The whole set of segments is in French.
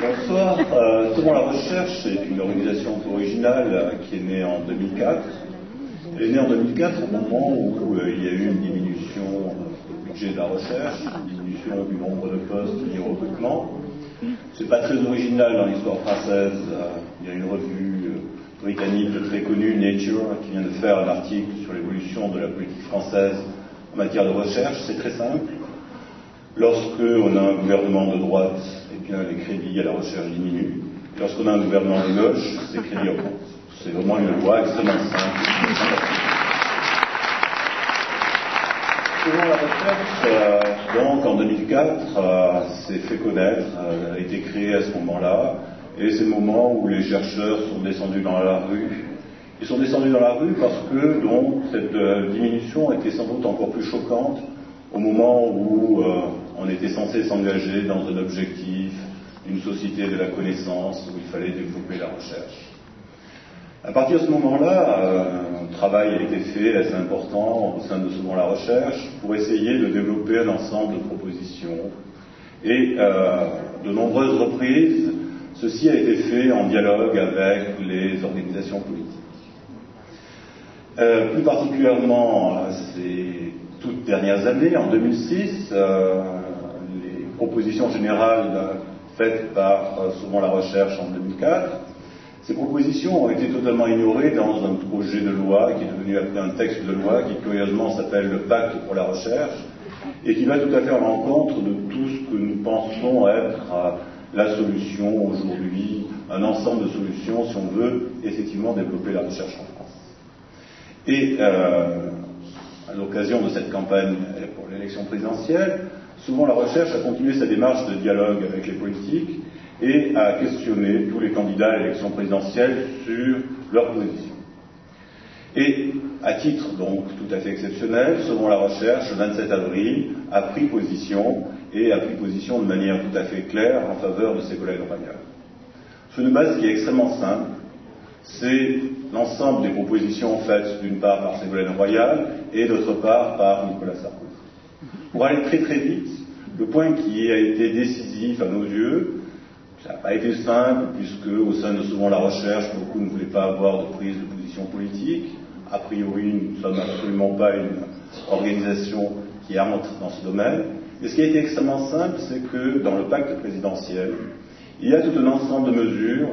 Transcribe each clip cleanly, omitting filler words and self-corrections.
Bonsoir. Selon la recherche, c'est une organisation un peu originale qui est née en 2004. Elle est née en 2004 au moment où il y a eu une diminution du budget de la recherche, une diminution du nombre de postes liés au recrutement. C'est pas très original dans l'histoire française. Il y a une revue britannique très connue, Nature, qui vient de faire un article sur l'évolution de la politique française en matière de recherche. C'est très simple. Lorsque on a un gouvernement de droite, eh bien, les crédits à la recherche diminuent. Et lorsqu'on a un gouvernement de gauche, ces crédits augmentent. C'est vraiment une loi extrêmement simple. Selon la recherche, donc en 2004, s'est fait connaître, a été créé à ce moment-là, et c'est le moment où les chercheurs sont descendus dans la rue. Ils sont descendus dans la rue parce que donc cette diminution était sans doute encore plus choquante au moment où on était censé s'engager dans un objectif d'une société de la connaissance où il fallait développer la recherche. À partir de ce moment-là, un travail a été fait assez important au sein de Selon la recherche pour essayer de développer un ensemble de propositions. Et de nombreuses reprises, ceci a été fait en dialogue avec les organisations politiques. Plus particulièrement ces toutes dernières années, en 2006, les propositions générales faites par Selon la recherche en 2004, ces propositions ont été totalement ignorées dans un projet de loi qui est devenu après un texte de loi qui curieusement s'appelle le Pacte pour la recherche et qui va tout à fait à l'encontre de tout ce que nous pensons être la solution aujourd'hui, un ensemble de solutions si on veut effectivement développer la recherche en France. Et à l'occasion de cette campagne pour l'élection présidentielle, Selon la recherche a continué sa démarche de dialogue avec les politiques et a questionné tous les candidats à l'élection présidentielle sur leur position. Et, à titre donc tout à fait exceptionnel, Selon la recherche, le 27 avril, a pris position, et a pris position de manière tout à fait claire en faveur de Ségolène Royal. Sur une base qui est extrêmement simple, c'est l'ensemble des propositions faites d'une part par Ségolène Royal et d'autre part par Nicolas Sarkozy. Pour aller très très vite, le point qui a été décisif à nos yeux, ça n'a pas été simple, puisque au sein de Selon la recherche, beaucoup ne voulaient pas avoir de prise de position politique. A priori, nous ne sommes absolument pas une organisation qui entre dans ce domaine. Mais ce qui a été extrêmement simple, c'est que dans le pacte présidentiel, il y a tout un ensemble de mesures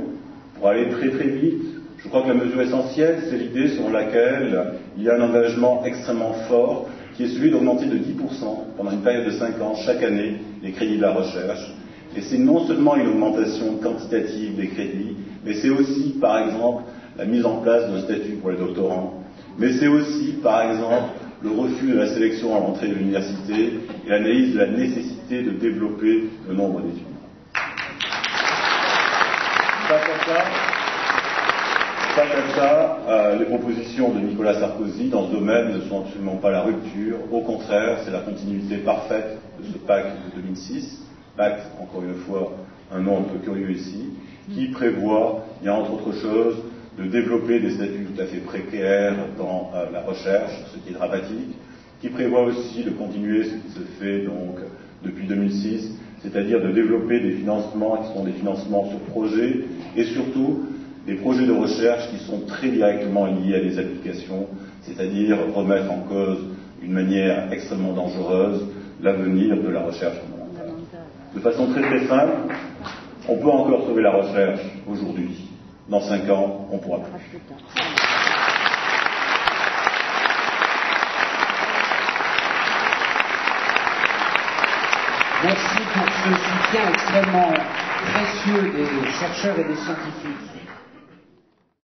pour aller très très vite. Je crois que la mesure essentielle, c'est l'idée selon laquelle il y a un engagement extrêmement fort qui est celui d'augmenter de 10% pendant une période de 5 ans, chaque année, les crédits de la recherche. Et c'est non seulement une augmentation quantitative des crédits, mais c'est aussi, par exemple, la mise en place d'un statut pour les doctorants. Mais c'est aussi, par exemple, le refus de la sélection à l'entrée de l'université et l'analyse de la nécessité de développer le nombre d'étudiants. Face à ça, les propositions de Nicolas Sarkozy dans ce domaine ne sont absolument pas la rupture. Au contraire, c'est la continuité parfaite de ce pacte de 2006. Pacte, encore une fois, un nom un peu curieux ici, qui prévoit, il y a entre autres choses, de développer des statuts tout à fait précaires dans la recherche, ce qui est dramatique, qui prévoit aussi de continuer ce qui se fait donc depuis 2006, c'est-à-dire de développer des financements qui sont des financements sur projet et surtout des projets de recherche qui sont très directement liés à des applications, c'est-à-dire remettre en cause d'une manière extrêmement dangereuse l'avenir de la recherche fondamentale. De façon très très simple, on peut encore sauver la recherche aujourd'hui. Dans 5 ans, on pourra plus. Merci pour ce soutien extrêmement précieux des chercheurs et des scientifiques.